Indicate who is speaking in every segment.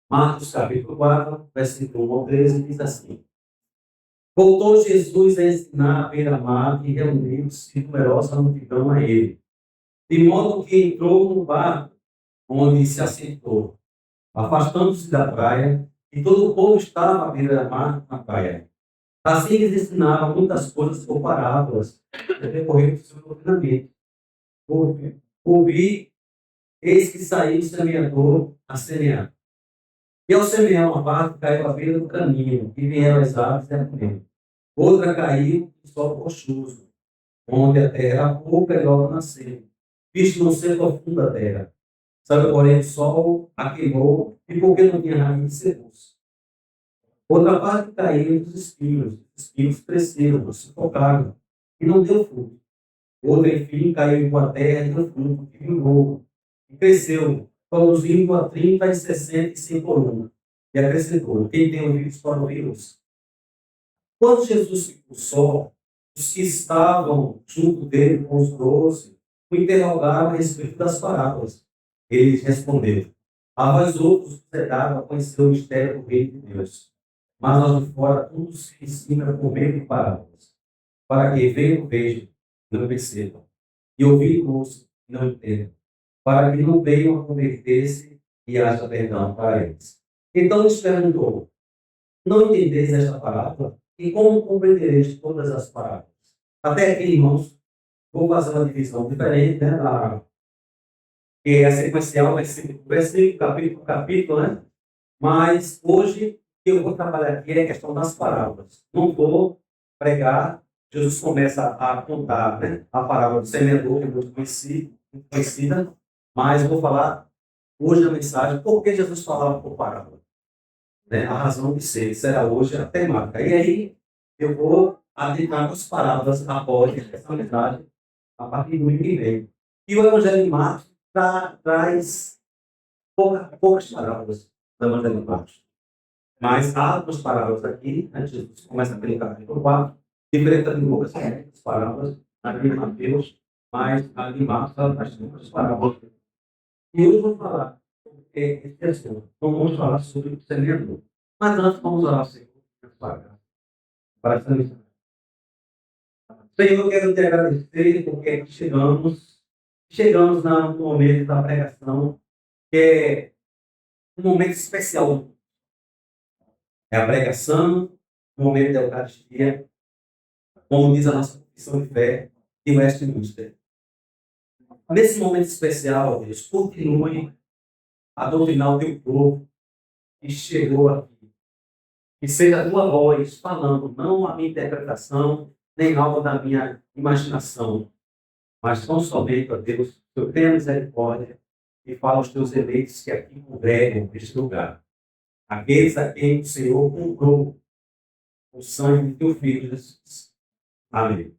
Speaker 1: Marcos capítulo 4, versículo 1 ao 13, diz assim: Voltou Jesus a ensinar à beira-mar e reuniu-se numerosa multidão a ele, de modo que entrou no barco, onde se assentou, afastando-se da praia, e todo o povo estava à beira-mar na praia. Assim lhes ensinava muitas coisas por parábolas, no decorrer do seu treinamento. Ouvi, eis que saiu o semeador a semear. E ao semear uma parte, caiu à beira do caminho, e vieram as aves e a comer. Outra caiu em solo rochoso, onde a terra era pouca e logo nasceu, visto não ser profunda a terra. Sabe, porém, o sol a queimou, e porque não tinha raiz, secou-se. Outra parte caiu dos espinhos. Os espinhos cresceram, sufocaram, e não deu fruto. Outra, enfim, caiu em boa terra e deu fruto, e vingou, e cresceu, produzindo a 30 e 60 e 100 por um. E acrescentou: quem tem ouvidos para ouvi-los? Quando Jesus se expulsou, os que estavam junto dele com os 12 o interrogaram a respeito das parábolas. Ele lhes respondeu: a vós outros é dado a conhecer o mistério do reino de Deus, mas aos de fora tudo se ensina por meio de parábolas, para que vendo vejam e não percebam, e ouvindo ouçam e não entendam, para que não venham a converter-se e haja perdão para eles. Então lhes perguntou: não entendeis esta parábola? E como compreendereis todas as parábolas? Até aqui, irmãos, vou fazer uma divisão diferente, né? Que é sequencial, versículo, capítulo, capítulo, né? Mas hoje, o que eu vou trabalhar aqui é a questão das parábolas. Não vou pregar, Jesus começa a contar, né? A parábola do semeador, que é muito conhecida, mas eu vou falar hoje na mensagem por que Jesus falava por parábola, né? A razão de ser, será hoje a temática. E aí eu vou adentrar as parábolas após essa mensagem, a partir do domingo que vem. E o Evangelho de Marcos traz poucas parábolas do Evangelho de Marcos. Mas há algumas parábolas aqui, né? Jesus começa pelo capítulo 4, diferente de Lucas, que tem as parábolas, aqui em Mateus, mas ali em Marcos ela traz poucas parábolas. E hoje eu vou falar esse assunto. Então vamos falar sobre o semeador. Mas antes vamos orar ao Senhor para essa missão. Senhor, eu quero te agradecer porque aqui chegamos no momento da pregação, que é um momento especial. É a pregação, o momento da Eucaristia, como diz a nossa confissão de fé, e o Westminster. Nesse momento especial, Deus, continue a doutrinar o teu povo que chegou aqui. Que seja a tua voz falando, não a minha interpretação, nem algo da minha imaginação, mas tão somente, ó Deus, que eu tenha misericórdia e fala aos teus eleitos que aqui congregam neste lugar. Aqueles a quem o Senhor comprou o sangue de teu Filho Jesus. Amém.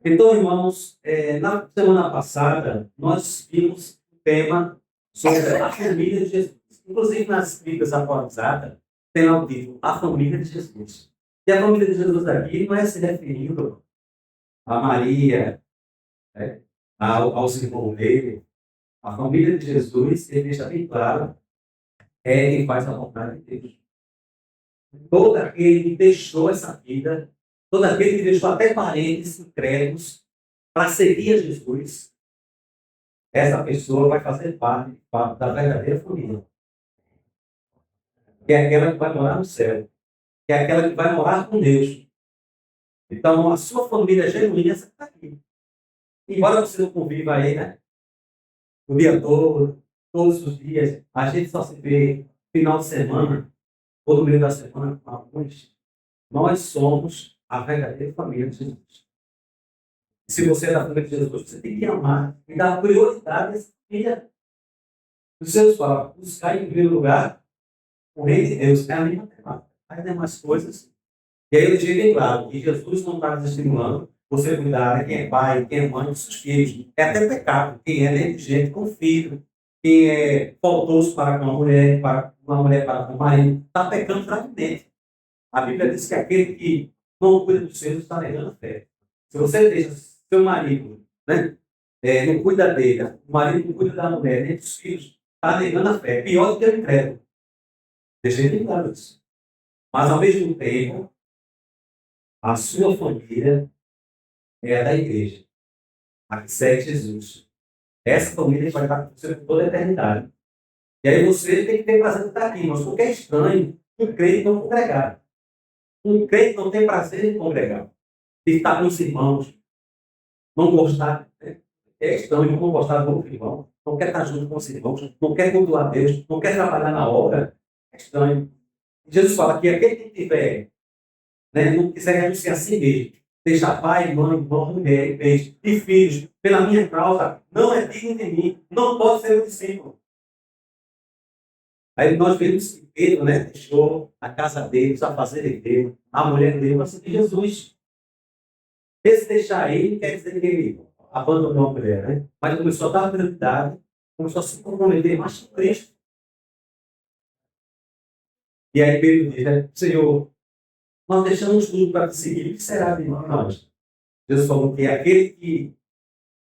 Speaker 1: Então, irmãos, na semana passada, nós vimos o tema sobre a família de Jesus. Inclusive, nas Bíblias atualizadas, tem lá o título, A Família de Jesus. E a família de Jesus aqui não é se referindo a Maria, né, aos irmãos dele. A família de Jesus, ele deixa bem claro, é quem faz a vontade de Deus. Todo aquele que deixou essa vida, todo aquele que deixou até parentes incrédulos para seguir a Jesus, essa pessoa vai fazer parte da verdadeira família. Que é aquela que vai morar no céu. Que é aquela que vai morar com Deus. Então, a sua família genuína é essa que está aqui. Embora você não conviva aí, né? O dia todo, todos os dias, a gente só se vê final de semana, ou no meio da semana com alguns. Nós somos a verdadeira família de Jesus. Se você é da família de Jesus, você tem que amar e dar prioridade a essa família. Os seus falam, buscar em primeiro lugar o reino de Deus. É a mesma temática. As demais coisas. E aí eu deixei bem claro que Jesus não está nos estimulando você cuidar de quem é pai, quem é mãe, dos seus filhos. É até pecado. Quem é negligente com o filho, quem é faltoso para com uma mulher para com o marido, está pecando gravemente. A Bíblia diz que aquele que não cuida dos seus está negando a fé. Se você deixa seu marido, né, não cuida dele, o marido não cuida da mulher, nem dos filhos, está negando a fé. Pior do que o incrédulo. Deixei bem claro isso. Mas, ao mesmo tempo, a sua família é a da igreja, a que segue Jesus. Essa família vai estar com você por toda a eternidade. E aí você tem que ter prazer de estar aqui, mas porque é estranho um crente não congregar. Um crente não tem prazer em congregar. De estar com os irmãos, não gostar. É estranho não gostar do outro irmão, não quer estar junto com os irmãos, não quer cultuar a Deus, não quer trabalhar na obra. É estranho. Jesus fala que aquele que tiver, né, não quiser renunciar a si mesmo, deixar pai, mãe, irmão, mulher, peixe e filhos, pela minha causa, não é digno de mim, não pode ser meu discípulo. Aí nós vemos que Pedro, né, deixou a casa dele, a fazenda dele, a mulher dele, para seguir Jesus. Esse deixar ele quer dizer que ele abandonou a mulher, né? Mas começou a dar prioridade, começou a se comprometer mais com Cristo. E aí Pedro diz, né, Senhor, nós deixamos tudo para te seguir, o que será de nós? Jesus falou que aquele que,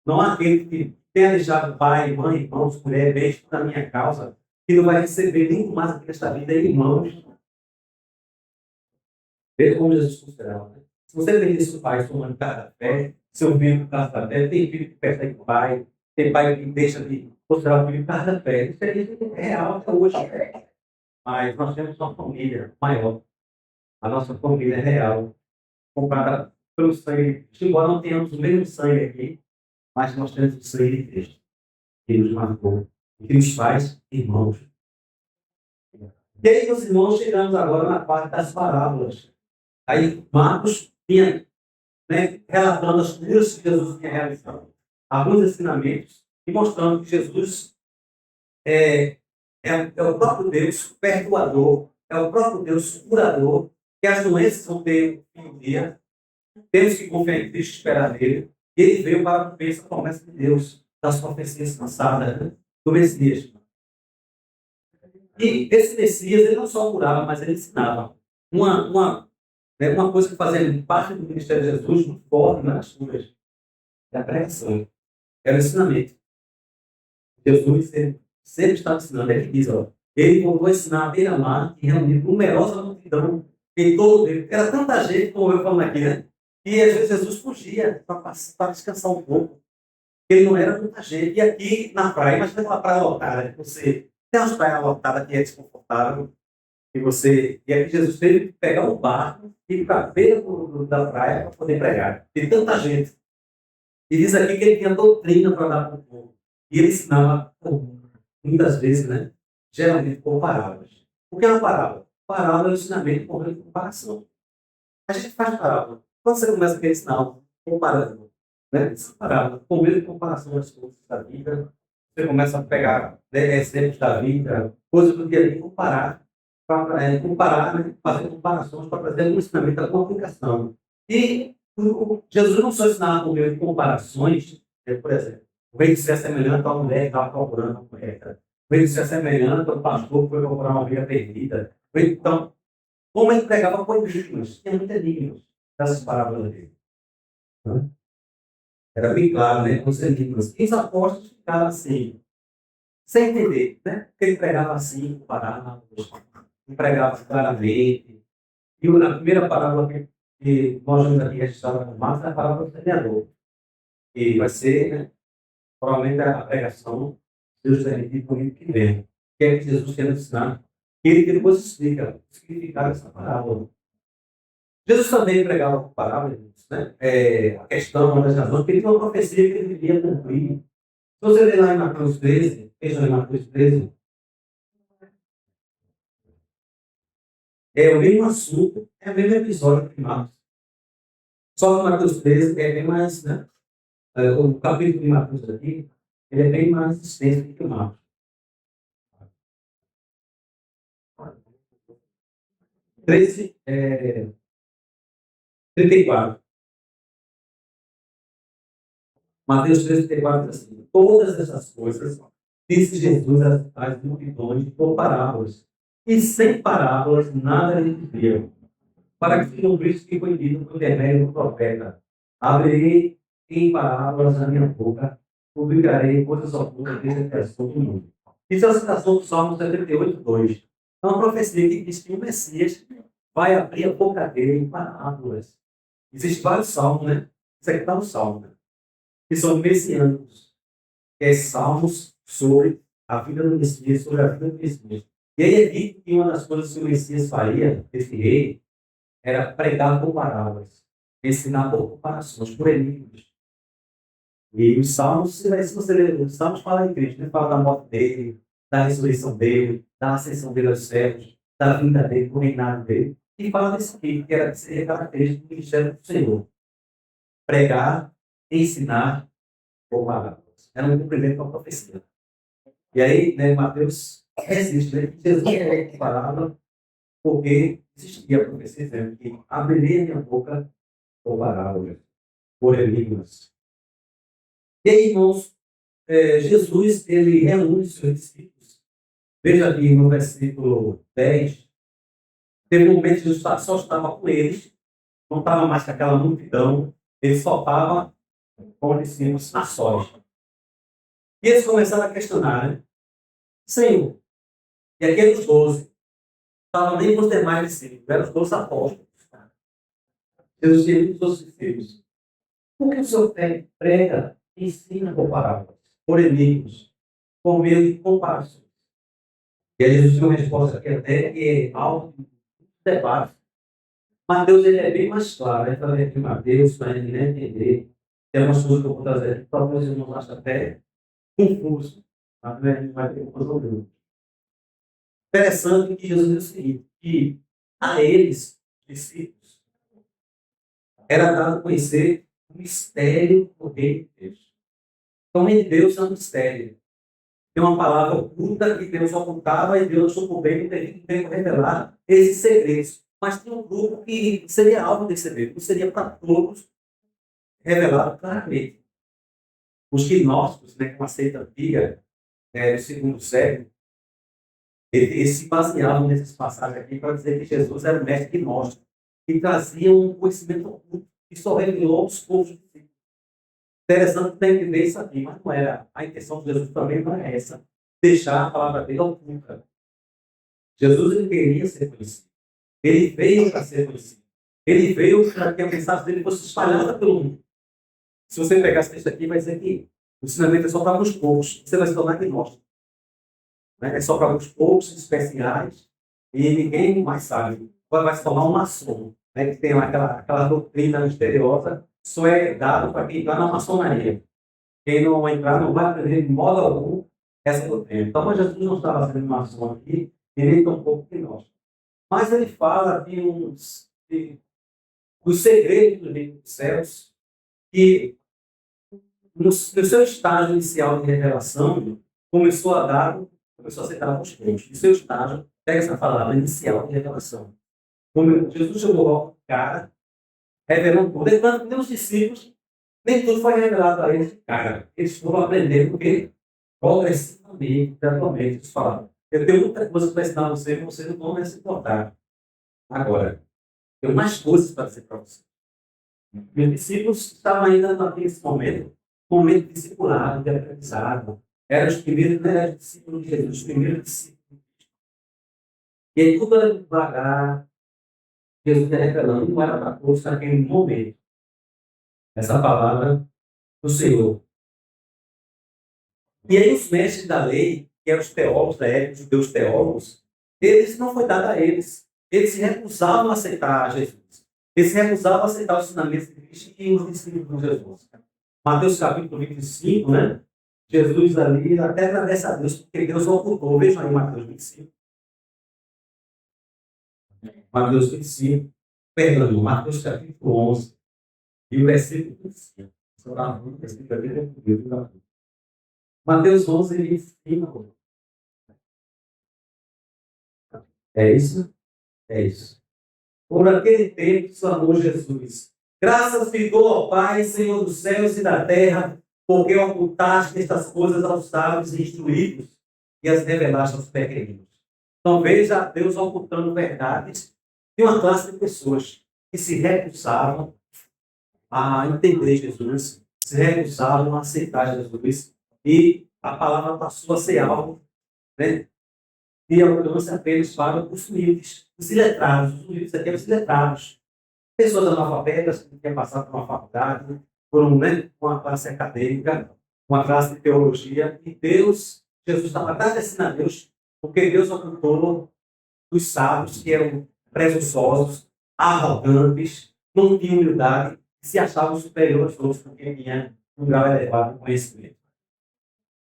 Speaker 1: não há aquele que tenha deixado pai, mãe, irmãos, mulher, beijo na minha causa, que não vai receber nem mais aqui nesta vida, irmãos. Veja como Jesus considerava, né? Se você tem seu pai tomando casa da fé, seu filho por causa da fé, tem filho que perde o pai, tem pai que deixa de considerar o filho por causa da fé. Isso é real até hoje. Mas nós temos uma família maior. A nossa família é real, comprada pelo sangue. Embora não tenhamos o mesmo sangue aqui, mas nós temos o sangue de Cristo, que nos marcou, que nos faz irmãos. E aí, meus irmãos, chegamos agora na parte das parábolas. Aí, Marcos tinha, né, relatando as curas que Jesus tinha realizado, alguns ensinamentos, e mostrando que Jesus é o próprio Deus perdoador, é o próprio Deus curador, que as doenças vão ter um dia, temos que confiar em Cristo, esperar nele. Ele veio para cumprir essa promessa de Deus, das profecias passadas, né, do Messias. E esse Messias, ele não só curava, mas ele ensinava. Uma coisa que fazia parte do ministério de Jesus, muito forte nas curas, é a pregação, era o ensinamento. Jesus sempre estava ensinando, ele diz, ó, ele voltou a ensinar à beira-mar e reuniu numerosa multidão em todo o tempo. Era tanta gente, como eu falando aqui, né? E às vezes Jesus fugia para descansar um pouco. Ele não era muita gente. E aqui na praia, imagina aquela praia lotada, você tem umas praias lotadas que é desconfortável, e aqui Jesus teve que pegar um barco e ir para a beira da praia para poder pregar. Tem tanta gente. E diz aqui que ele tinha doutrina para dar para o povo. E ele ensinava, muitas vezes, né? Geralmente por parábolas. O que é uma parábola? Parábola é o ensinamento por meio de comparação. A gente faz parábola. Quando você começa a ensinar comparando, né? Essa parábola, por meio de comparação das coisas da vida, você começa a pegar, né, exemplos da vida, coisas do dia a dia, comparar, né? Fazer comparações para trazer um ensinamento, alguma aplicação. E Jesus não só ensinava por meio de comparações, por exemplo, o rei de ser semelhante à mulher que estava procurando a moeda. O rei de ser semelhante ao pastor que foi procurar uma ovelha perdida. Então, como ele pregava com enigmas, tinha muitos enigmas dessas parábolas dele. Era bem claro, né? Com os enigmas. E os apóstolos ficaram assim, sem entender, né? Porque ele pregava assim, com parábolas, pregava claramente. E a primeira parábola que nós vamos aqui registrada com Marcos é a parábola do semeador. E vai ser, né, provavelmente, a pregação de Deus permitir comigo que vem. Que é que Jesus quer ensinar. E ele depois explica o significado dessa parábola. Jesus também pregava com parábolas, né? A questão, uma das razões, porque ele tinha uma profecia que ele devia cumprir. Se você ler lá em Mateus 13, veja em Mateus 13, é o mesmo assunto, é o mesmo episódio que Marcos. Só que Mateus 13 é bem mais, né? O capítulo de Mateus aqui, ele é bem mais extenso do que o Marcos. 13, 34. Mateus 13, 34 diz assim: todas essas coisas disse Jesus às multidões por parábolas. E sem parábolas nada lhe diziam. Para que se cumprisse o que foi dito por intermédio do profeta: abrirei em parábolas a minha boca, publicarei coisas ocultas desse assunto do mundo. Isso é a citação do Salmo 78, 2. É uma profecia que diz que o Messias vai abrir a boca dele em parábolas. Existem vários salmos, né? Isso aqui está no salmo, né? Que são messiânicos. Que é salmos sobre a vida do Messias, sobre a vida do Messias. E aí é dito que uma das coisas que o Messias faria, esse rei, era pregar por parábolas, ensinar por comparações, por enigmas. E os salmos, se você ler, os salmos falam de Cristo, né? Fala da morte dele, da ressurreição dele, da ascensão dele aos céus, da vinda dele, do reinado dele. E fala desse aqui, que era seria característico do ministério do Senhor. Pregar, ensinar por parábolas. Era um cumprimento da profecia. E aí, né, Mateus resiste, né? Jesus é parábola, porque existia a profecia dizendo que abriria minha boca por parábolas, por enigmas. E aí, irmãos, Jesus, ele reúne os seus discípulos. Veja aqui no versículo 10, teve um momento que Jesus só estava com eles, não estava mais com aquela multidão, ele só estava com os discípulos a sós. E eles começaram a questionar, né? Senhor, e aqueles 12, estavam nem com os demais discípulos, eram os 12 apóstolos. Jesus disse aos seus discípulos, por que o Senhor prega e ensina por parábolas, por enigmas, por meio de comparações? E aí Jesus tem uma resposta aqui até que é algo de debate. Mateus ele é bem mais claro, para ler aqui Mateus, para ele entender. Tem algumas coisas que eu vou trazer aqui, talvez eu não ache até confuso, mas a gente vai ter que resolver. Interessante que Jesus diz o seguinte, que a eles, discípulos, era dado a conhecer o mistério do reino de Deus. Então, o reino de Deus é um mistério. Tem uma palavra oculta que Deus ocultava e Deus achou bem que revelar esses segredos. Mas tem um grupo que seria alvo desse segredo, que seria para todos revelado claramente. Os gnósticos, né, com a seita antiga, do segundo século, eles se baseavam nessas passagens aqui para dizer que Jesus era o mestre gnóstico, que trazia um conhecimento oculto que só revelou aos poucos. Interessante para entender isso aqui, mas não era. A intenção de Jesus também não é essa. Deixar a palavra dele oculta. Jesus ele queria ser conhecido. Ele veio para ser conhecido. Ele veio para que a mensagem dele fosse espalhada pelo mundo. Se você pegar esse texto aqui, vai dizer que o ensinamento é só para alguns poucos. Você vai se tornar gnóstico. Né? É só para alguns poucos especiais e ninguém mais sabe. Vai se tornar um maçom. Né? Que tem aquela doutrina misteriosa, só é dado para quem está na maçonaria. Quem não entrar não vai aprender de modo algum essa doutrina. Então, mas Jesus não estava sendo maçom aqui, e nem tão pouco que nós. Mas ele fala dos segredos do reino dos céus, que no seu estágio inicial de revelação, começou a ser dado aos poucos. No seu estágio, pega essa palavra inicial de revelação. Como Jesus chegou ao cara, revelando tudo. Enquanto que os discípulos, nem tudo foi revelado a eles. Cara, eles foram aprendendo porque progressivamente, gradualmente, eles falaram. Eu tenho muita coisa para ensinar você não vai se importar. Agora, tenho mais coisas para dizer para você. Meus discípulos estavam ainda naquele momento discipulado, de aprendizado. Eram os primeiros, não eram discípulos de Jesus, os primeiros discípulos. E aí tudo era devagar, Jesus ia revelando, não era para todos naquele momento. Essa palavra do Senhor. E aí os mestres da lei, que eram os teólogos da época, os judeus teólogos, eles não foi dado a eles. Eles se recusavam a aceitar Jesus. Eles se recusavam a aceitar os ensinamentos de Cristo e os discípulos de Jesus. Mateus capítulo 25, né? Jesus ali até agradece a Deus, porque Deus o ocultou. Vejam aí Mateus 25. Mateus 25, perdão, Mateus capítulo 11 e o versículo 25. Mateus 11, ele ensina. É isso? É isso. Por aquele tempo, clamou Jesus. Graças te dou, ó Pai, Senhor dos céus e da terra, porque ocultaste estas coisas aos sábios e instruídos e as revelaste aos pequeninos. Então veja Deus ocultando verdades de uma classe de pessoas que se recusavam a entender Jesus, se recusavam a aceitar Jesus, e a palavra passou a ser algo, né, e alcança apenas para os humildes, os iletrados. Os humildes aqui são os iletrados. Pessoas analfabetas que querem passar por uma faculdade, por uma classe acadêmica, uma classe de teologia, e Jesus estava agradecendo a Deus, porque Deus ocultou os sábios que eram presunçosos, arrogantes, não tinham humildade, se achavam superiores aos outros porque tinham um grau elevado de conhecimento.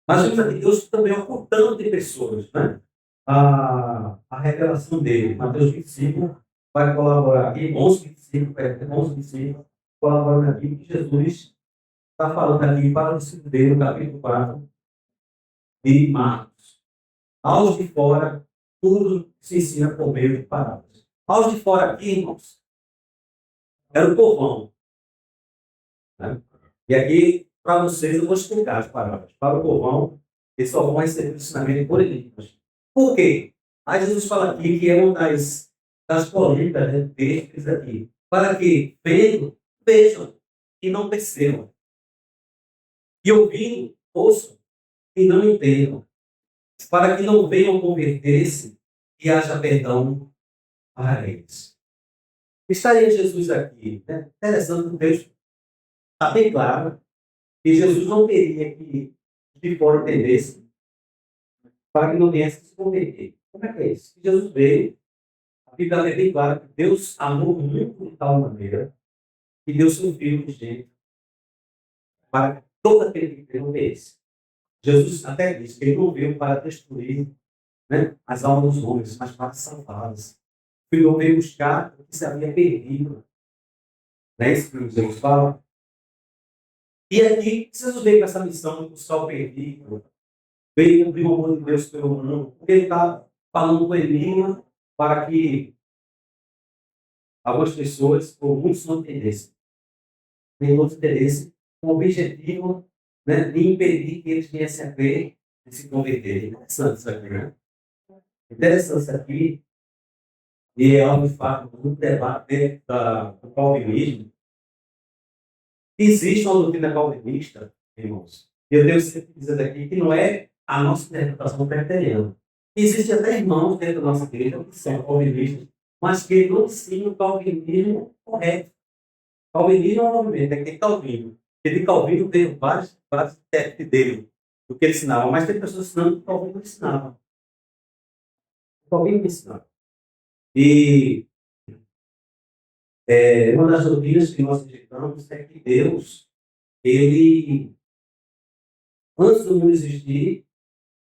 Speaker 1: Mas vemos aqui Deus também ocultando de pessoas, né? A revelação dele. Mateus 25 vai colaborar aqui, 11:25, colaborando aqui que Jesus está falando aqui para o discípulo dele, no capítulo 4 de Marcos. Aos de fora, tudo se ensina por meio de parábolas. Aos de fora aqui, irmãos, era o povão. Né? E aqui, para vocês, eu vou explicar as parábolas. Para o povão, eles só vão receber o ensinamento por enigmas. Por quê? Aí Jesus fala aqui que é uma das polêmicas, né, destes aqui. Para que vendo, vejam e não percebam. E ouvindo, ouçam e não entendam. Para que não venham converter-se e haja perdão para eles. Estaria Jesus aqui, né? Interessante, o texto está bem claro que Jesus não queria que de fora entendesse para que não viesse se converter. Como é que é isso? Jesus veio, a Bíblia é bem clara que Deus amou muito de tal maneira que Deus seu filho de jeito para que todo aquele que crê não pereça. Jesus até disse que ele não veio para destruir, né, as almas dos homens, mas para salvá-las. O filho veio buscar o que se havia perdido. Não é isso que Jesus fala? E aqui, Jesus veio com essa missão de buscar o perdido, veio cumprir o amor de Deus pelo mundo, porque ele está falando com enigma para que algumas pessoas, ou muitos, não entendessem. Nem outros entendessem, com o objetivo, né, de impedir que eles viessem a crer e se converterem. Interessante isso aqui, né? Interessante isso aqui. E é algo de fato muito debate dentro do calvinismo. Existe uma doutrina calvinista, irmãos, e eu devo sempre dizer aqui que não é a nossa interpretação presbiteriana. Existem até irmãos dentro da nossa igreja que são calvinistas, mas que não ensinam o calvinismo correto. Calvinismo é um movimento, é que tem Calvino. Porque de Calvino tem vários intérpretes dele, do que ele ensinava, mas tem pessoas ensinando que Calvino não ensinava. Calvino não ensinava. E uma das doutrinas que nós acreditamos é que Deus, ele, antes do mundo existir,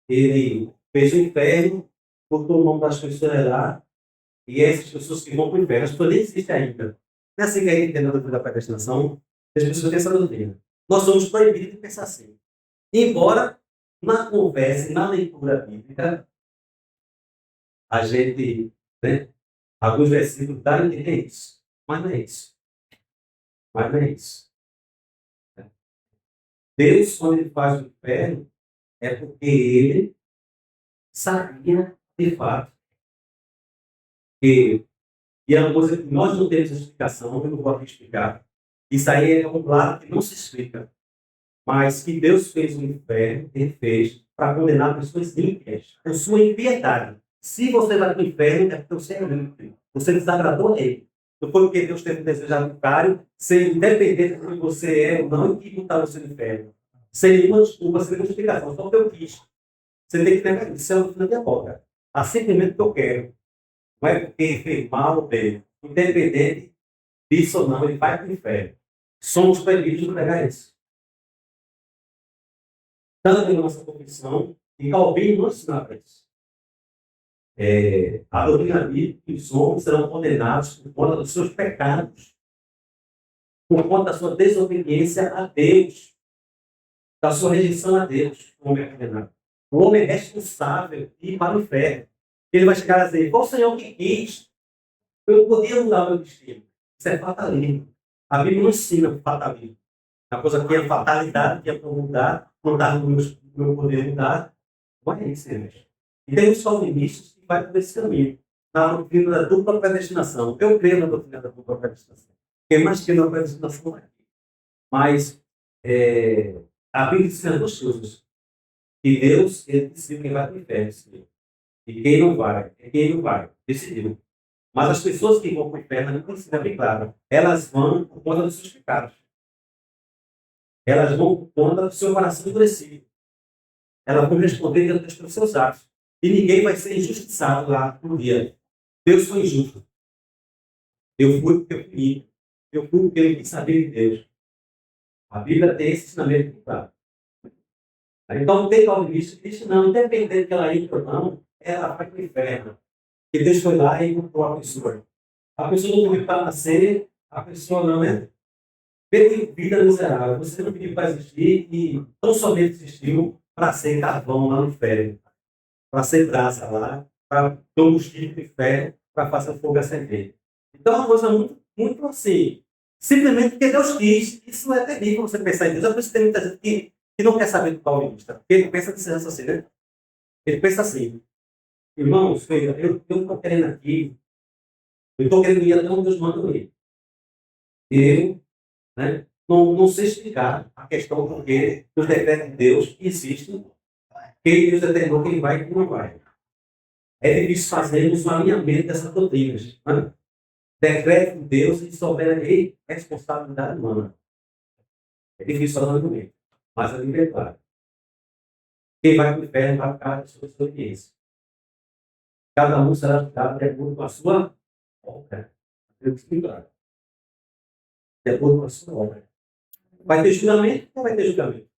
Speaker 1: ele fez o inferno, botou o nome das pessoas lá, e essas pessoas que vão para o inferno, as pessoas nem existem ainda. Não é assim que a gente entende a doutrina da predestinação, as pessoas têm essa doutrina. Nós somos proibidos de pensar assim. Embora, na conversa e na leitura bíblica, a gente, né, alguns versículos dão a entender isso. Mas não é isso. Mas não é isso. Deus, quando ele faz o inferno, é porque ele sabia, de fato, que, e é uma coisa que nós não temos explicação, eu não vou aqui explicar. Isso aí é um lado que não se explica. Mas que Deus fez o inferno, ele fez para condenar pessoas ímpias, por sua impiedade. Se você vai para o inferno, é porque você é ímpio. Você desagradou a ele. Não foi porque Deus teve um desejo arbitrário, sem independente do que você é ou não, e que botar você no inferno. Sem nenhuma desculpa, sem nenhuma explicação, só porque eu quis. Você tem que pegar isso, é uma doutrina diabólica. Há simplesmente o que eu quero. Não é porque fez mal ou bem. Independente disso ou não, ele vai para o inferno. Somos proibidos de pregar isso. Tanto em nossa confissão, e Calvino não ensinava isso. A doutrina bíblica que os homens serão condenados por conta dos seus pecados, por conta da sua desobediência a Deus, da sua rejeição a Deus. O homem é condenado. O homem é responsável de ir para o inferno. Ele vai chegar a dizer: foi o Senhor que quis, eu podia mudar o meu destino. Isso é fatalismo. A Bíblia não ensina fatalismo. A coisa que é fatalidade, que é para mudar, não está no meu poder mudar, vai ser. E tem os calvinistas que vai por esse caminho, na doutrina da dupla predestinação. Eu creio na doutrina da dupla predestinação. Quem mais crê na predestinação é aqui. Mas a Bíblia ensina duas coisas. Que Deus, ele decide quem vai para o inferno. E quem não vai, quem não vai, decidiu. Mas as pessoas que vão para o inferno, não precisa bem claro, elas vão por conta dos seus pecados. Elas vão por conta do seu coração endurecido. Elas vão responder diante de Deus pelos seus atos. E ninguém vai ser injustiçado lá no dia. Deus foi injusto. Eu fui porque eu fui. Eu fui porque eu quis saber de Deus. A Bíblia tem esse ensinamento muito claro. Então não tem calvinista que diz não, independente que ela entre ou não, ela vai para o inferno. Porque Deus foi lá e encontrou a pessoa. A pessoa não pediu para nascer, a pessoa não é. Teve vida miserável. Você não pediu para existir e tão somente existiu para ser carvão lá no inferno. Para ser brasa lá, para combustível do inferno, para fazer fogo acender. Então é uma coisa muito, muito assim. Simplesmente porque Deus quis. Isso é terrível você pensar em Deus. É por isso que tem muita gente que não quer saber do calvinista. Porque ele pensa desse assim, né? Ele pensa assim, irmãos, eu estou querendo aqui, eu estou querendo ir até onde Deus manda eu ir. Eu, né, não sei explicar a questão porque os decretos de Deus existem, quem Deus determinou quem vai e quem não vai. É difícil fazermos um alinhamento dessas doutrinas. Né? Decreto de Deus e soberania e responsabilidade humana. É difícil fazer um argumento, mas a Bíblia é clara. Quem vai para o inferno vai ficar de sua experiência. Cada um será julgado de acordo com a sua obra. Deus claro. De acordo com a sua obra. Vai ter julgamento ou vai ter julgamento?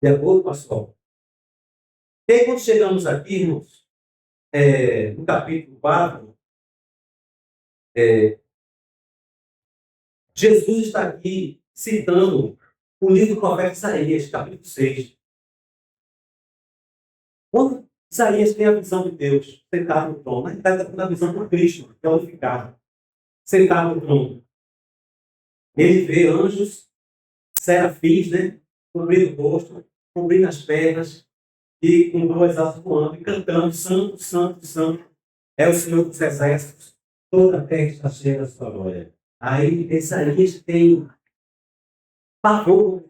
Speaker 1: De acordo com a sua obra. E aí, quando chegamos aqui, irmãos, no capítulo 4, Jesus está aqui citando o livro do profeta Isaías, capítulo 6. Quando Isaías tem a visão de Deus sentado no trono, na verdade, está tendo a visão do Cristo, glorificado, sentado no trono. Ele vê anjos, serafins, né? Cobrindo o rosto, cobrindo as pernas, e com duas asas voando e cantando: Santo, Santo, Santo é o Senhor dos Exércitos, toda a terra está cheia da sua glória. Aí Isaías tem pavor,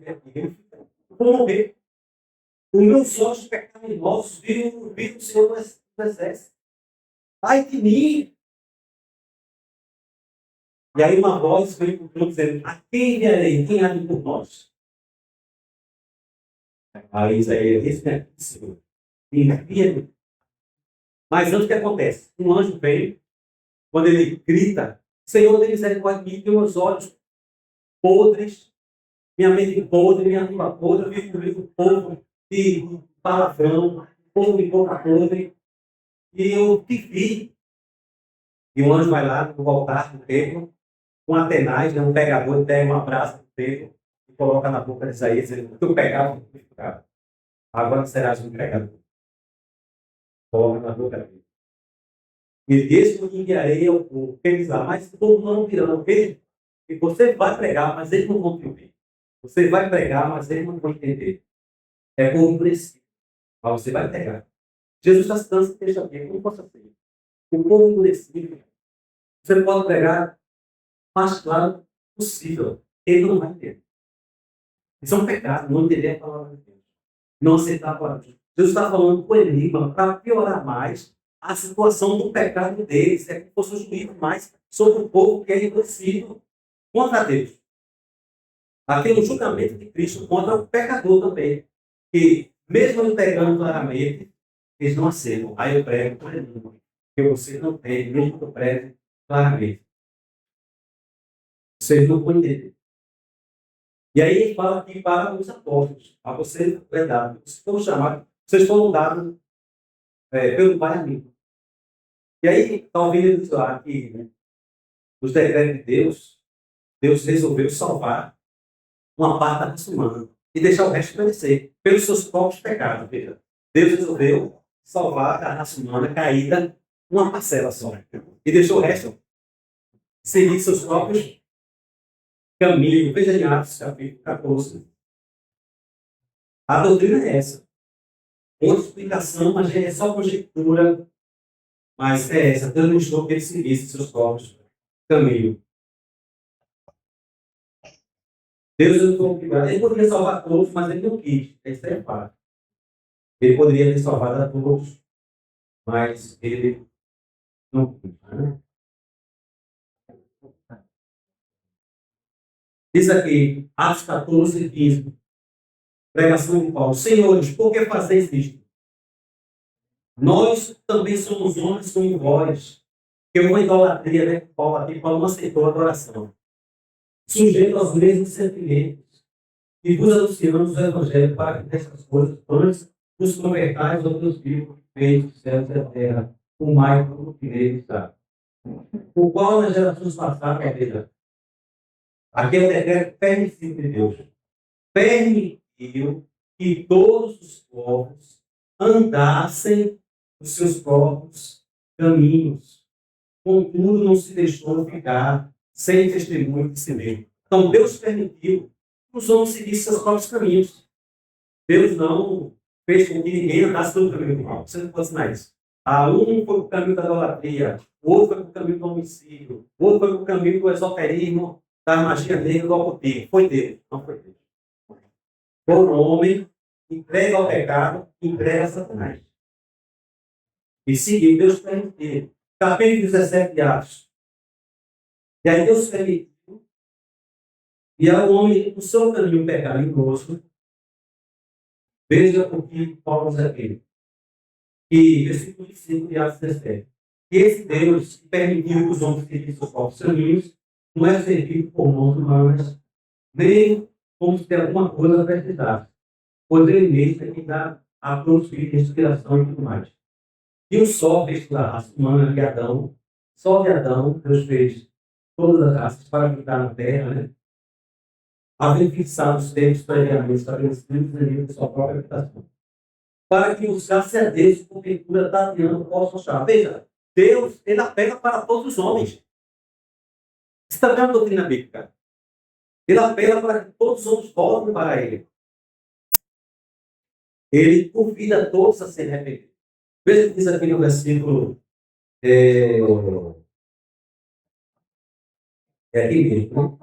Speaker 1: vou morrer. Os meus olhos pecaminosos viram o Senhor dos Exércitos. Ai de mim! E aí uma voz veio para o trono dizendo: a quem enviarei? Quem há de por nós? Aí Isaías disse: Senhor, envia-me. Mas antes o que acontece? Um anjo veio, quando ele grita: Senhor, tem misericórdia de mim, tem meus olhos podres, minha mente podre, minha língua podre, eu vivo comigo povo de palavrão, povo de boca podre, e eu te vi. E o anjo vai lá no altar do templo, com Atenais, um pegador, pega uma brasa do templo e coloca na boca de Isaías, dizendo: tu pecado, tu pecado. Agora serás um pecador. Coloca na boca dele. E desse eu enviarei ao povo. Ele diz lá: mas o povo não virão. Veja, e você vai pregar, mas eles não vão te ouvir. Você vai pregar, mas eles não vão entender. É povo endurecido. Mas você vai pregar. Jesus está citando esse texto aqui, como posso ser. O povo endurecido. Você pode pregar o mais claro possível. Ele não vai entender. Isso é um pecado, não entender a palavra de Deus. Não aceitar a palavra de Deus. Jesus está falando com o enigma para piorar mais a situação do pecado deles. É que fosse um juízo mais sobre o povo que é endurecido contra Deus. Aqui é um julgamento de Cristo contra o pecador também. Que, mesmo não pegando claramente, eles não aceitam. Aí eu prego por enigma. Que você não tem, mesmo que eu pregue claramente. Vocês não vão entender. E aí ele fala aqui para os apóstolos: a vocês é dado, vocês foram chamados, vocês foram dados pelo Pai amigo. E aí, talvez ele diz lá que, né, os decretos de Deus, Deus resolveu salvar uma parte da raça humana e deixar o resto perecer pelos seus próprios pecados. Veja, Deus resolveu salvar a raça humana caída uma parcela só e deixou o resto seguir seus próprios caminhos. Veja em Atos, capítulo 14. A doutrina é essa. Outra explicação, mas é só conjectura, mas é essa. Deus mostrou que ele seguisse seus próprios caminhos. Deus não foi obrigado. Ele poderia salvar todos, mas ele não quis. Isso é fato. Ele poderia ter salvado a todos, mas ele não quis. Né? Diz aqui, Atos 14, 15, pregação de Paulo. Senhores, por que fazeis isto? Nós também somos homens como vós. Que é uma idolatria, né? Paulo não aceitou a adoração. Sujeito aos mesmos sentimentos. E vos anunciamos o Evangelho para que dessas coisas, antes nos convertais ao Deus vivo, que fez os céus e a terra, o mar e tudo que nele está. O qual nas gerações passadas, veja, aqui é o decreto permissivo de Deus. Permitiu que todos os povos andassem os seus próprios caminhos. Contudo, não se deixou ficar sem testemunho de si mesmo. Então, Deus permitiu que os homens seguissem seus próprios caminhos. Deus não fez com que ninguém andasse pelo caminho do mal. Você não pode ensinar isso. Um foi para o caminho da idolatria, o outro foi para o caminho do homicídio, o outro foi para o caminho do esoterismo, da magia negra, do ocultismo. Foi Deus, não foi Deus. Foi o homem entregue ao pecado, entregue a Satanás. E seguiu, Deus permitiu. Capítulo 17 de Atos. E aí Deus permitiu. E aí o homem, no seu caminho pecaminoso, veja o que Paulo diz aqui. E versículo 5 de Atos 17. E esse Deus que permitiu que os homens seguissem seus próprios caminhos, não é servido por mãos humanas, nem como se alguma coisa precisasse. Pois ele mesmo é que dá a prosperidade, inspiração e tudo mais. E o sol fez toda a raça humana de Adão. Só de Adão, Deus fez todas as raças para habitar na terra, né? Havendo fixado os tempos previamente estabelecidos em nível de sua própria habitação. Para que os sacerdotes, porventura, tateando, possam achar. Veja, Deus, ele apela para todos os homens. Você está vendo a doutrina bíblica? Ele apela para que todos os homens voltem para ele. Ele convida todos a se arrepender. Veja o que diz aqui no versículo. É aqui mesmo.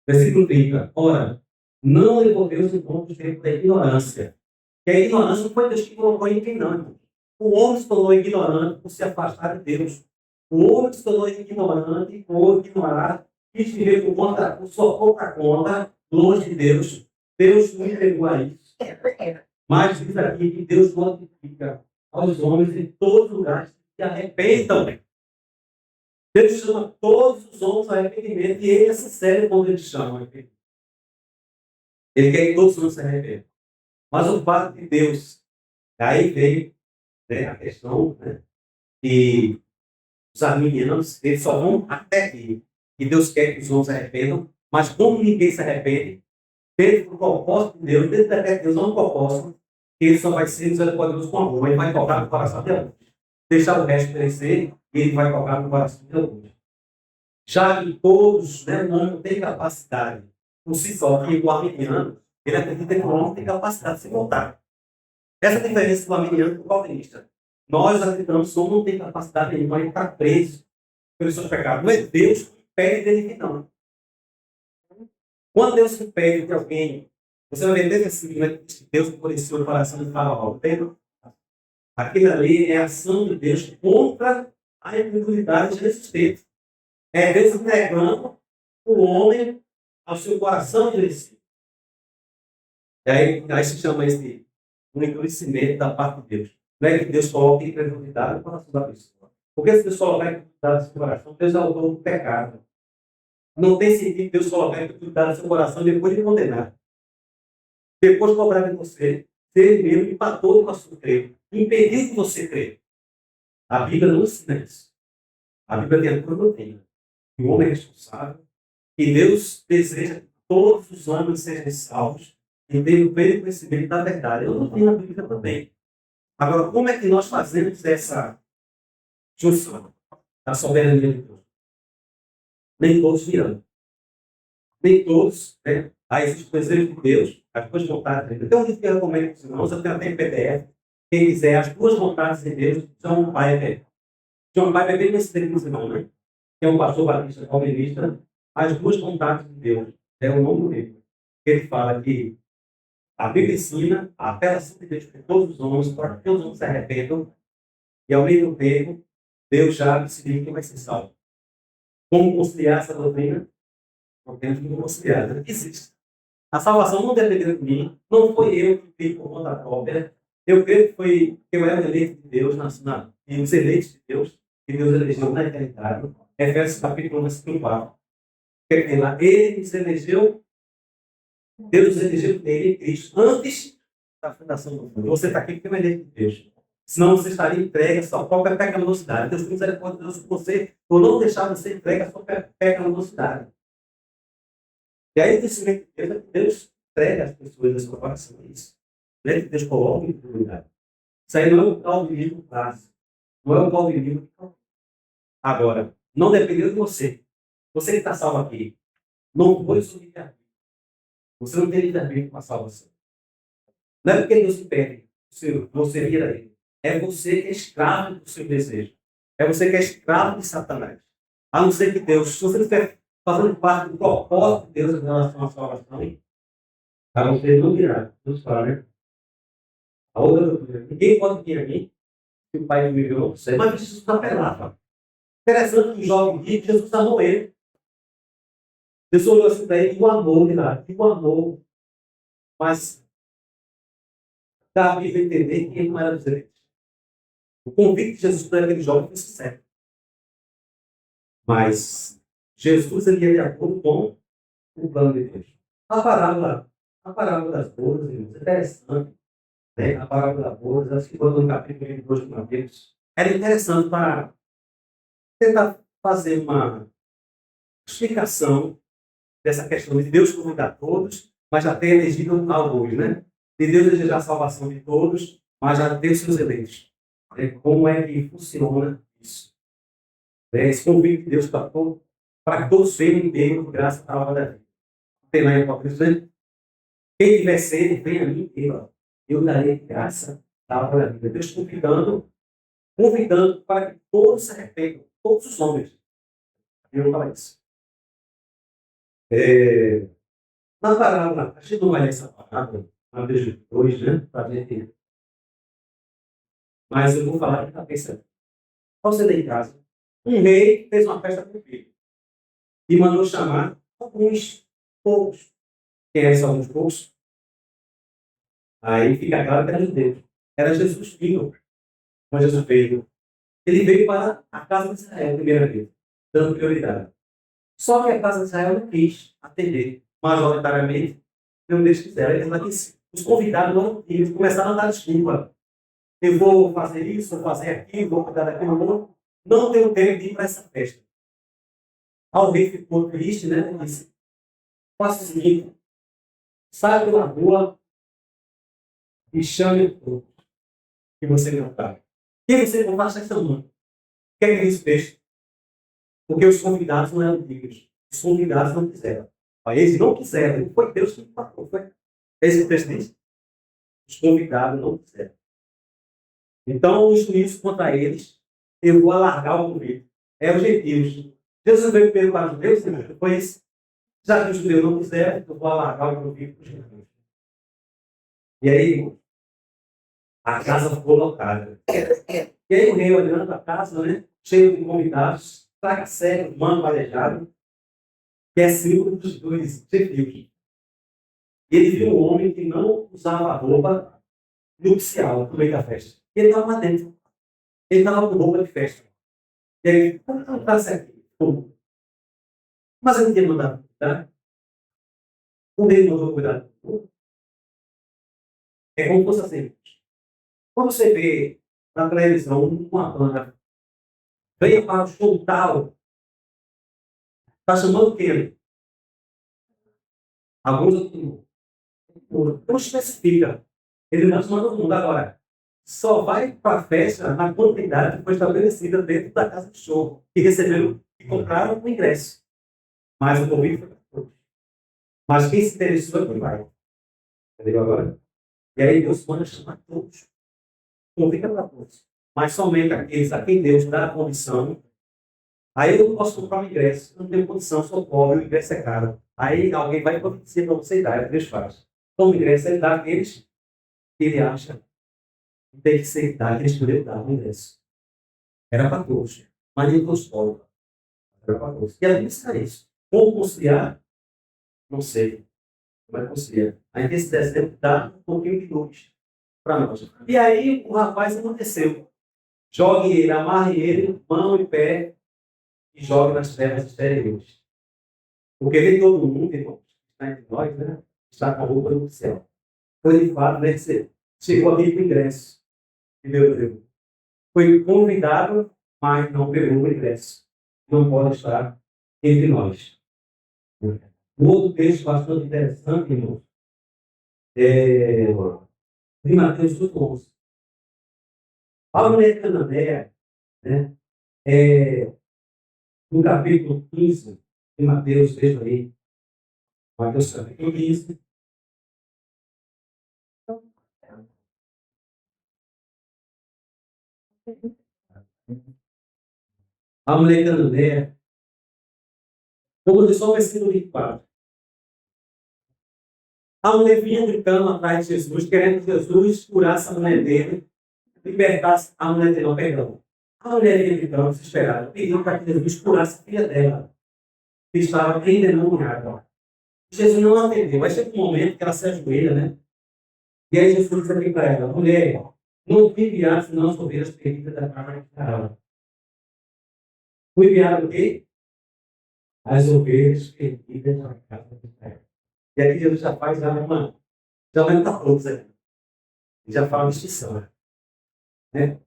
Speaker 1: Versículo 30. Ora, não levou Deus em conta o tempo da ignorância. Que a ignorância não foi Deus que colocou em ninguém, não. O homem se tornou ignorante por se afastar de Deus. O homem se tornou ignorante por ignorar e viver por sua própria conta, longe de Deus. Deus não entregou a isso. Mas diz aqui que Deus notifica aos homens em todos os lugares que se arrependam. Deus chama todos os homens a arrependimento e ele é sincero quando ele chama. Ele quer que todos os homens se arrependam. Mas o fato de Deus, aí veio, né, a questão, né, que os arminianos, eles só vão até aqui. E Deus quer que os homens se arrependam, mas como ninguém se arrepende, dentro do propósito de Deus, dentro da Deus não é um propósito, que ele só vai ser misericordioso com amor, ele vai tocar no coração de alguns. Deixar o resto crescer, e ele vai tocar no coração de alguns. Já que todos, né, o homem tem capacidade, por si só, que o arminiano, ele acredita que o homem tem capacidade de se voltar. Essa é a diferença do arminiano e do calvinista. Nós acreditamos que o homem não tem capacidade nenhuma de estar preso pelos seus pecados. Não é Deus que impede dele vir, não. Quando Deus impede de alguém, você vai ver assim, né, Deus enfureceu o coração de Faraó. Aquilo ali é a ação de Deus contra a incredulidade de Jesus Cristo. É Deus entregando o homem ao seu coração endurecido. E aí se chama isso de um endurecimento da parte de Deus. Não é que Deus coloque incredulidade no coração da pessoa. Porque se Deus colocar incredulidade no seu coração, Deus é o dono do pecado. Não tem sentido Deus colocar incredulidade no seu coração depois de condenar. Depois de cobrar de você, ser ele mesmo empatou com a sua crer. Impediu que você crer. A Bíblia não ensina isso. A Bíblia tem a tua doutrina. O homem é responsável. E Deus deseja que todos os homens sejam salvos e tenham pleno conhecimento da verdade. Eu não tenho na Bíblia também. Agora, como é que nós fazemos essa junção da soberania de Deus? Nem todos virão. Nem todos, né? Aí existe o desejo de Deus, as duas vontades de Deus. Tem um livro que eu recomendo para os irmãos, eu tenho até em PDF. Quem quiser, as duas vontades de Deus, John Piper. John Piper é bem conhecido com os irmãos, né? Que é um pastor batista calvinista. As duas vontades de Deus é o nome do livro. Ele fala que A Bíblia ensina a apelação de Deus para todos os homens, para que todos os homens se arrependam, e ao mesmo tempo, Deus já decidiu quem vai ser salvo. Como conciliar essa doutrina? Não temos que conciliar, não existe. A salvação não dependeu de mim, não foi eu que fiz por conta própria. Eu creio que foi eu era o eleito de Deus, e os eleitos de Deus, que Deus elegeu na eternidade. Efésios capítulo 1, versículo 4. Ele nos elegeu, Deus nos elegeu nele, em Cristo, antes da fundação do mundo. Você está aqui porque é um eleito de Deus. Senão você estaria entregue à sua própria pecaminosidade. Deus tem misericórdia de Deus com você, por não deixar você entregue à sua pecaminosidade. E aí o crescimento de Deus é que Deus entrega as pessoas da sua coração. É isso. Não é que Deus coloca em prioridade. Isso aí não é o calvinismo clássico. Não é o calvinismo. Agora, não dependeu de você. Você que está salvo aqui, não foi sobre livre-arbítrio. Você não tem livre-arbítrio com a salvação. Não é porque Deus impede você vir a Ele. É você que é escravo do seu desejo. É você que é escravo de Satanás. A não ser que Deus, se você estiver fazendo parte do propósito de Deus em relação à salvação, a você não virá. Deus fala, né? A outra doutrina. Ninguém pode vir a mim se o Pai não me enviou. Mas Jesus está pelado. Interessante que o jovem rico, Jesus amou ele. Jesus olhou assim para ele e o amou de lá. E o amou. Mas Davi veio entender que ele não era dos eleitos. O convite de Jesus para aquele jovem foi sincero. Mas Jesus ele ia de acordo com o plano de Deus. A parábola das bodas, irmãos, é interessante. Né? A parábola das bodas, acho que quando no capítulo 22 de Mateus, era interessante para tentar fazer uma explicação dessa questão de Deus convidar todos, mas já ter elegido alguns, né? De Deus desejar a salvação de todos, mas já ter os seus eleitos. Como é que funciona isso? Esse convite de Deus para que todos sejam inteiros por graça da palavra da vida. Tem lá em Apocalipse, né? Quem tiver sede, venha a mim inteiro. Eu darei graça da palavra da vida. Deus convidando para que todos se arrependam, todos os homens. Eu não falo isso. Na parábola, a gente não vai ler essa parábola, na vez 2, né? Para a gente. Mas eu vou falar de cabeça. Você tem em casa. Um rei fez uma festa com o filho e mandou chamar alguns poucos. Quem são alguns poucos? Aí fica claro que era judeu. Era Jesus filho. Mas Jesus veio. Ele veio para a casa de Israel, primeira vez, dando prioridade. Só que a casa de Israel não quis atender majoritariamente. Não eles quiseram. Os convidados não queriam. Começaram a dar desculpa. Eu vou fazer isso, vou fazer aquilo, vou cuidar daquilo outro. Não tenho tempo de ir para essa festa. Alguém ficou triste, né? Disse: faça o seguinte, saia pela rua e chame o povo que você cantar. Quem você não faz essa mão? O que é que diz o texto? Porque os convidados não eram dignos. Os convidados não quiseram. Eles não quiseram. Foi Deus que falou. Foi esse que o texto diz. Os convidados não quiseram. Então, o juízo contra eles, eu vou alargar o convite. É os gentios. Jesus veio primeiro para os judeus, depois, já que os judeus não quiseram, eu vou alargar o convite para os gentios. E aí, a casa ficou lotada. E aí o rei olhando a casa, né, cheio de convidados, traga cego, mano valejado, que é símbolo dos dois gentios. E ele viu um homem que não usava roupa nupcial no meio da festa. E ele estava lá dentro. Ele estava com roupa de festa. E aí, como não está certo? Mas ele não tinha mandado cuidar. O rei mandou cuidar do povo. É como fosse assim. Quando você vê na televisão uma banda, venha para o show tal, está chamando quem? Alguns outros não especifica. Ele não chama todo mundo. Agora, só vai para a festa na quantidade que foi estabelecida dentro da casa de show, que receberam e compraram o ingresso. Mas o convite foi para todos. Mas quem se interessou é quem vai. Entendeu agora? E aí Deus manda chamar todos. Convida para todos. Mas somente aqueles a quem Deus dá a condição. Aí eu não posso comprar um ingresso. Eu não tenho condição, sou pobre, o ingresso é caro. Aí alguém vai providenciar para você dar, é Deus faz. Então, o ingresso ele dá aqueles que ele acha que tem que aceitar, aqueles que ele dá o ingresso. Era para todos, mas nem todos podem. Era para todos. E ela disse isso. Como conciliar? Não sei. Como é que conciliar? Aí esse dezembro dá um pouquinho de luz para nós. E aí o rapaz aconteceu. Jogue ele, amarre ele, mão e pé, e jogue nas terras exteriores. Porque nem todo mundo, irmão, está entre nós, né? Está com a roupa do céu. Foi de fato, né? Chegou aqui com o ingresso. E meu Deus. Foi convidado, mas não pegou o ingresso. Não pode estar entre nós. Um outro texto bastante interessante, irmão, é de Mateus 8:11. A mulher cananeia, né? No capítulo 15 de Mateus, veja aí. Mateus capítulo 15. A mulher cananeia, vamos ler só o versículo 24. A mulher vinha gritando atrás de Jesus, querendo que Jesus curasse a mulher dele, libertasse a mulher dele, não, perdão. A mulher vinha gritando, desesperada, pedindo para que Jesus curasse a filha dela, que estava endemoniada. Jesus não atendeu. Aí chega um momento que ela se ajoelha, né? E aí Jesus diz aqui para ela: mulher, não fui enviado senão as ovelhas perdidas da casa de Israel. Fui enviado o quê? As ovelhas perdidas da casa de Israel. E aqui Jesus já faz já vai estar todos aqui. Já fala uma distinção, né?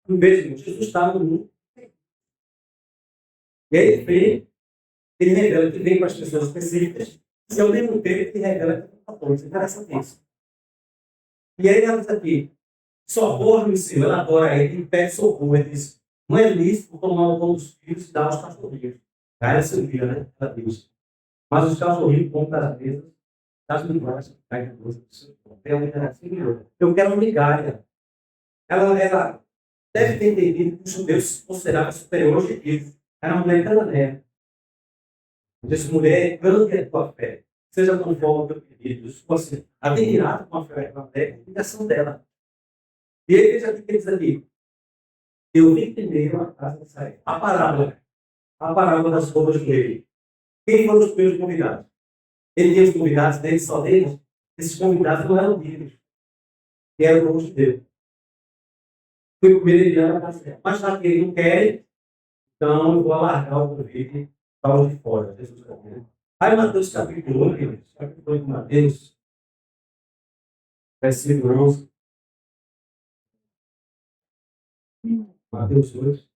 Speaker 1: Em vez de Jesus está no mundo. E aí ele revela que vem para as pessoas específicas, e ao mesmo tempo ele revela que está todos. Interessante isso. E aí ela diz aqui: socorre-me, Senhor. Ela adora ele e pede socorro. Ele diz: não é lícito tomar o pão dos filhos e dar aos cachorrinhos. Aí ela se vira, né? Ela diz: mas os cachorrinhos comem das mesas das migalhas. Eu quero uma migalha. Ela deve ter entendido que os judeus se consideravam superiores de Deus. Era uma mulher cananeia. Disse: mulher, grande é a tua fé. Seja conforme o teu pedido. Eu ficou assim, admirado com a fé da mulher, a ligação dela. E ele veja o que ele diz aqui: eu vim primeiro a casa de Israel. A parábola das bodas do rei. Quem foram os primeiros convidados? Ele tinha os convidados dele, só deles. Esses convidados não eram livres, que eram o povo judeu. Foi o primeiro enviado a casa dela. Mas já que ele não quer, então eu vou alargar o convite para os de fora. Jesus está vendo. Aí Mateus capítulo 8, capítulo 8 de Mateus, versículo 11. Mateus 8.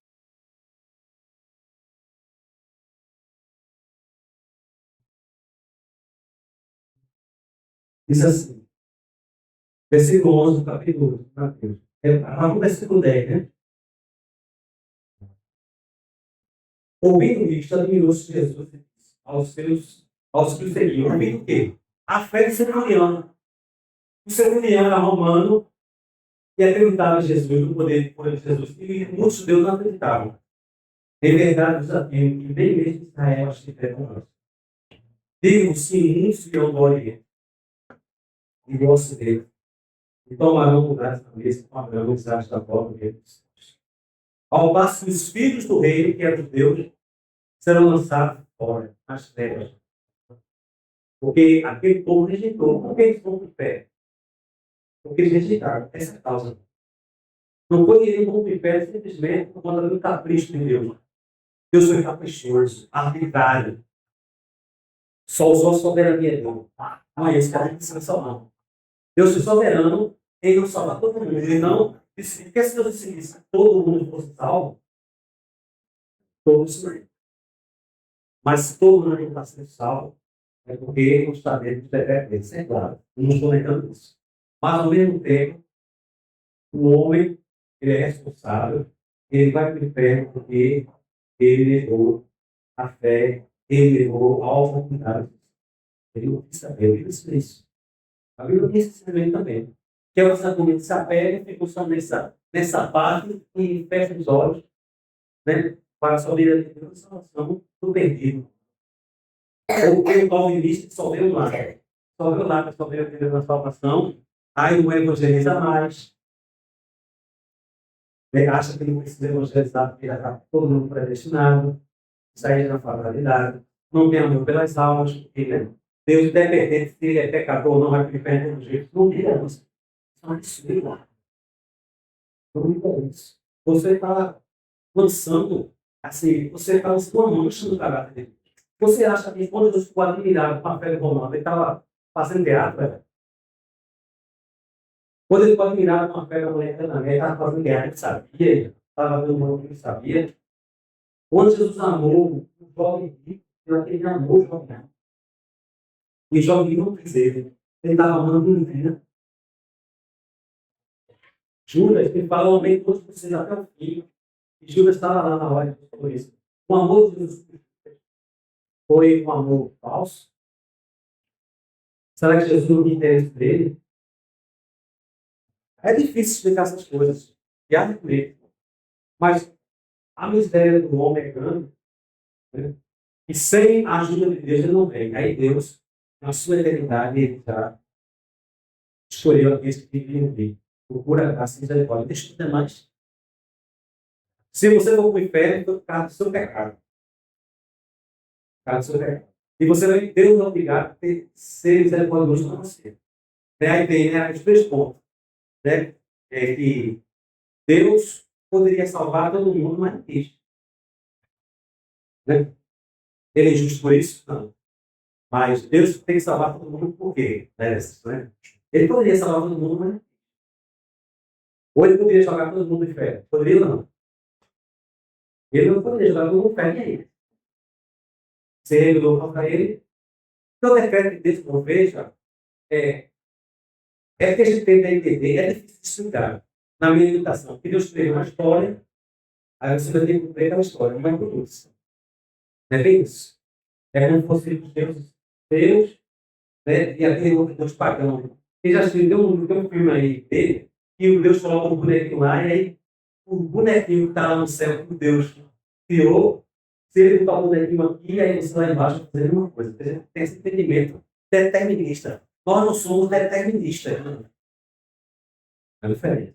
Speaker 1: Diz assim, versículo 11 do capítulo 8 de Mateus. O versículo 10, né? Ouvindo isto, admirou-se Jesus aos que o seguiam. Ouvindo o quê? A fé do centurião. O centurião era romano e acreditava em Jesus, no poder de Jesus. E muitos judeus não acreditavam. Em verdade, desafio que bem mesmo Israel estiver com nós. Digo-vos que muitos virão do Oriente e do Ocidente e tomarão lugares na mesa com Abraão, Isaac, Jacó e Deus. Ao passo que os filhos do reino, que eram judeus, serão lançados fora, nas trevas. Porque aquele povo rejeitou. Por que eles estão de pé? Porque eles rejeitaram. Essa é a causa. Não foi que eles vão de pé simplesmente por conta do capricho de Deus. Deus foi caprichoso, arbitrário. Só usou a soberania dele. Não é isso que a gente precisa salvar. Deus foi soberano em não salvar todo mundo. Ele não, porque se Deus decidisse que todo mundo fosse salvo, todos seriam. Mas se todo mundo está sendo salvo, é porque os talentos devem ser claro. Não estou negando isso. Mas, ao mesmo tempo, o homem, ele é responsável, ele vai para o inferno porque ele negou a fé, ele negou a oportunidade. Ele não quis saber, ele quis isso. A Bíblia diz esse também. Que é o sacramento se apega, ficou só nessa parte e fecha os olhos, né, para a soberania de Deus e salvação do perdido. O calvinista só vê um lado. só viu lá, só veio entender a salvação, aí não evangeliza mais, acha que não precisa evangelizar porque já está todo mundo predestinado, isso aí já não faz validade, não tem amor pelas almas, porque né, Deus, independente se ele é pecador ou não, vai para o inferno do jeito, não diga isso. Isso é um absurdo. Não diga isso. Você está lançando, assim, você está lançando uma mancha no caráter de Deus. Você acha que quando Jesus ficou admirado com a fé romana, ele estava fazendo teatro, velho? Quando ele ficou admirado com a fé da mulher cananeia, ele estava fazendo teatro, ele sabia, estava dando uma que ele sabia. Quando Jesus amou o jovem rico, ele amou o jovem rico. E o jovem rico não quis ele estava amando um dia. Judas, ele falou amém todos vocês até o fim. E Judas estava lá na hora de fazer isso. O amor de Jesus foi um amor falso? Será que Jesus não tinha interesse dele? É difícil explicar essas coisas. E há de crer. Mas a miséria do homem é grande. Né? E sem a ajuda de Deus ele não vem. Aí Deus, na sua eternidade, ele já escolheu aqueles que deviam vir. Procura graça e misericórdia. Deixa tudo demais. Se você for para o inferno, foi por causa do seu pecado. Por causa do seu pecado. E você vai ter Deus obrigado a ser misericordioso com você. Aí tem os três pontos. Né? Que Deus poderia salvar todo mundo, mas não quis. Né? Ele é injusto por isso? Não. Mas Deus tem que salvar todo mundo por quê? Né? Ele poderia salvar todo mundo, mas não. Ou ele poderia jogar todo mundo em fé? Poderia ou não? Ele não poderia jogar todo mundo em fé, e aí? Se ele revelou contra ele. Então, o decreto de Deus, como veja, é que a gente tenta entender, é difícil de explicar. Na minha educação, que Deus fez uma história, aí você vai ter que cumprir aquela história, não é por isso. Não é bem isso? É como se fosse os Deus, né? E aquele outro Deus pagão. Ele já escreveu um filme aí dele, e o Deus coloca um bonequinho lá, e aí o bonequinho que está lá no céu, que o Deus criou, se ele botar o bonequinho aqui, aí você lá embaixo fazer uma coisa. Tem esse entendimento determinista. Nós não somos deterministas. É diferente.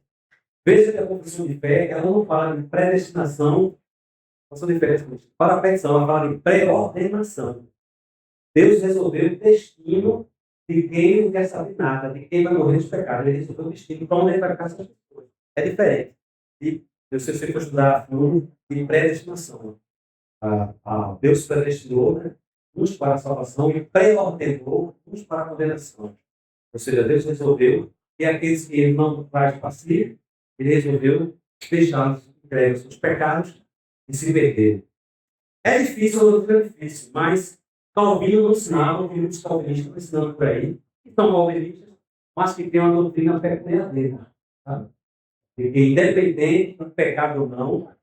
Speaker 1: Veja que a confissão de fé, ela não fala de predestinação, confissão de fé, para a petição, ela fala de pré-ordenação. Deus resolveu o destino de quem não quer saber nada, de quem vai morrer dos pecados. Ele resolveu o destino para onde ele vai ficar essas pessoas. É diferente. E você for estudar de predestinação. Deus predestinou, né, uns para a salvação e pré-ordenou uns para a condenação. Ou seja, Deus resolveu que aqueles que ele não traz para si, ele resolveu deixá-los entregues aos pecados e se perder. É difícil, ou não é difícil, mas Calvino não ensinava, os calvinistas ensinando por aí, que são calvinistas, mas que tem uma doutrina verdadeira. Sabe? Que independente do pecado ou não,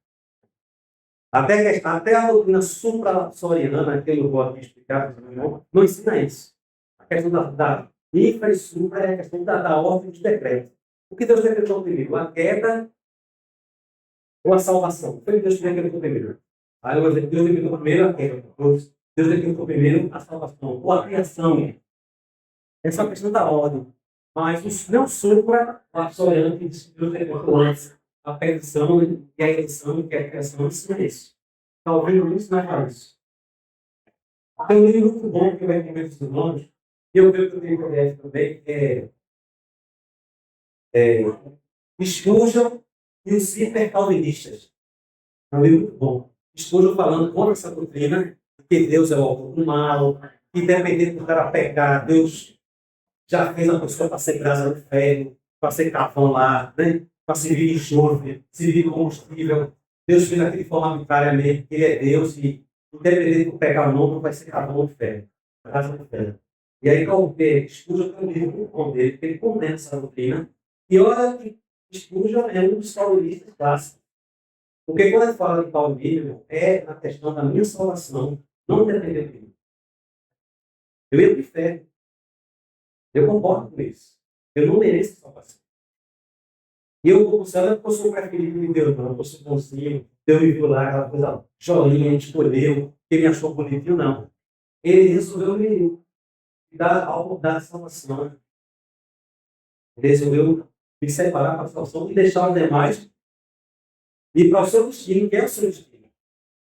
Speaker 1: até a doutrina supra-soriana, que eu não vou aqui explicar, não ensina isso. A questão da infra e supra é a questão da ordem de decreto. O que Deus decretou primeiro? A queda ou a salvação? Foi o que Deus decretou primeiro. Aí eu vou dizer que Deus decretou primeiro a queda. Deus decretou primeiro a salvação ou a criação. Essa é a questão da ordem. Mas não supra-soriana que Deus decretou antes. A perdição e a eleição, que é a criação, ensina isso. Calvino isso não é isso. Tem um livro muito bom que eu recomendo os irmãos, e eu vejo que eu tenho PDF também, que é Spurgeon e os hipercalvinistas. É um livro muito bom. Spurgeon falando contra essa doutrina, que Deus é o autor do mal, que independente do cara pecar, Deus já fez a pessoa para ser brasa no ferro, para ser carvão lá, né? Para servir de enxofre, servir de combustível. Deus fez aquele formamentariamente, que ele é Deus e independente do pecar ou não vai ser carvão de ferro, brasa de ferro. E aí, Spurgeon tem um livro muito bom dele, que ele condena essa doutrina. E olha que Spurgeon é um dos calvinistas clássicos. Porque quando ele fala de calvinismo, é na questão da minha salvação, não depender de mim. Eu entro de fé. Eu concordo com isso. Eu não mereço salvação. E eu vou buscar, não é porque eu sou preferido de Deus, não. Eu sou bonzinho, Deus me viu lá, aquela coisa jolinha, a gente escolheu, ele me achou bonitinho, não. Ele resolveu me e dar a oportunidade de salvação. Resolveu me separar para a salvação e deixar os demais ir para o seu destino, que é o seu destino.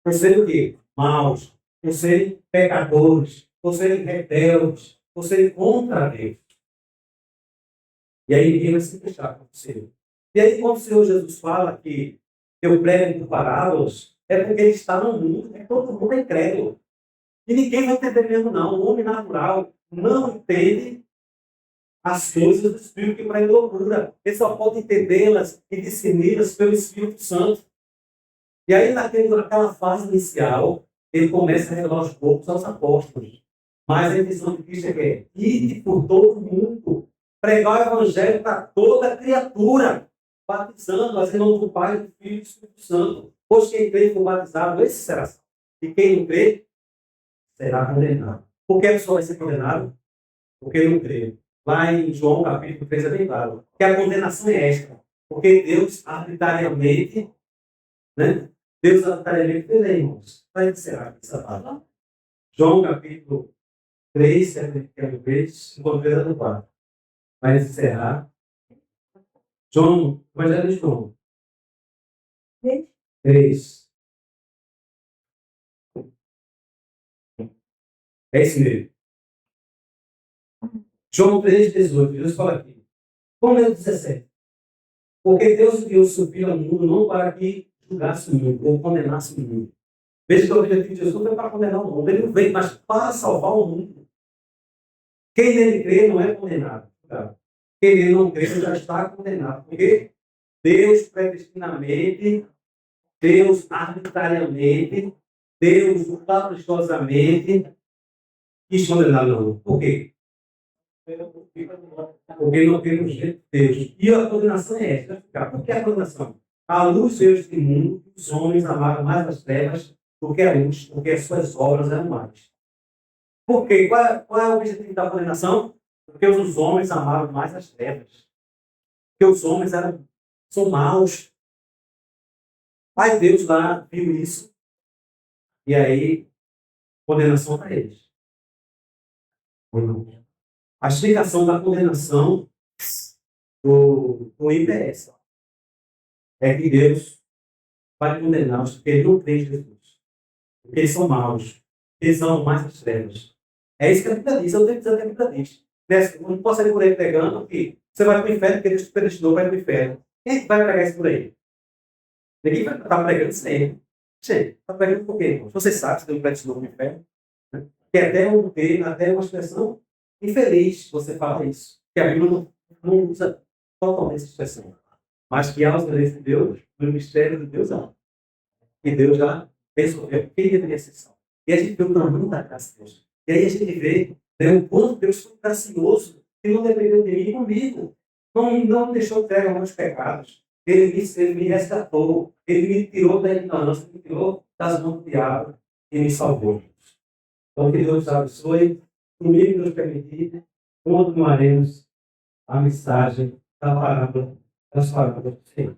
Speaker 1: Por serem o quê? Maus, por serem pecadores, por serem rebeldes, por serem contra Deus. E aí ninguém vai se fechar com você. E aí, quando o Senhor Jesus fala que eu prego por parábolas, é porque ele está no mundo, todo mundo é incrédulo. E ninguém vai entender mesmo, não. O homem natural não entende as coisas do Espírito que para ele loucura. Ele só pode entendê-las e discerni-las pelo Espírito Santo. E aí, naquela fase inicial, ele começa a revelar aos poucos aos apóstolos. Mas a intenção de Cristo é que ide por todo mundo, pregar o Evangelho para toda criatura, batizando-as em nome do Pai, do Filho e do Espírito Santo. Pois quem crê e for batizado, esse será salvo. E quem não crê, será condenado. Por que a pessoa vai ser condenado? Porque não crê. Lá em João capítulo 3 é bem claro que a condenação é extra. Porque Deus arbitrariamente, né? Deus arbitrariamente fez, irmãos. Vai encerrar essa palavra. João capítulo 3, capítulo 3, encontrei no 4. Vai encerrar. João, Evangelho de João. 3. É esse mesmo. João 3,18. Deus fala aqui. Como é o 17? Porque Deus enviou o seu Filho ao mundo não para que julgasse o mundo ou condenasse o mundo. Veja que o objetivo de Jesus não é para condenar o mundo. Ele não veio, mas para salvar o mundo. Quem nele crê não é condenado. Tá? Quem nele não crê já está condenado. Porque Deus predestinamente, Deus arbitrariamente, Deus caprichosamente quis condenar o mundo. Por quê? Porque não tem um jeito de Deus. E a condenação é essa. Por que a condenação? A luz veio este mundo, os homens amaram mais as trevas do que a luz, porque as suas obras eram mais. Por quê? Qual é o objetivo da condenação? Porque os homens amaram mais as trevas. Porque os homens são maus. Aí Deus lá viu isso. E aí, condenação para eles. A explicação da condenação do IPS é que Deus vai condená-los porque ele não crê em Jesus. Porque eles são maus. Eles são mais as trevas. É isso que a Bíblia diz. Eu tenho que dizer o que a Bíblia diz. Eu não posso sair por aí pregando que você vai para o inferno porque Deus te predestinou para ir para o inferno. Quem é que vai pregar isso por aí? Ninguém vai estar pregando isso aí. Gente, está pregando por quê? Você sabe que Deus predestinou para o inferno. Né? Que até uma expressão infeliz você fala isso. Que a Bíblia não usa totalmente essa expressão. Mas que aos direitos de Deus, no mistério de Deus, não. E Deus já resolveu quem deveria ser salvo. E a gente vê o tamanho da graça de Deus. E aí a gente vê o quanto Deus foi gracioso, que não dependeu de mim e comigo. Não deixou entregue aos meus pecados. Ele me resgatou. Ele me tirou da ignorância, me tirou das mãos do diabo e me salvou. Então, que Deus abençoe. Comigo nos permitir, continuaremos a mensagem das palavras do Senhor.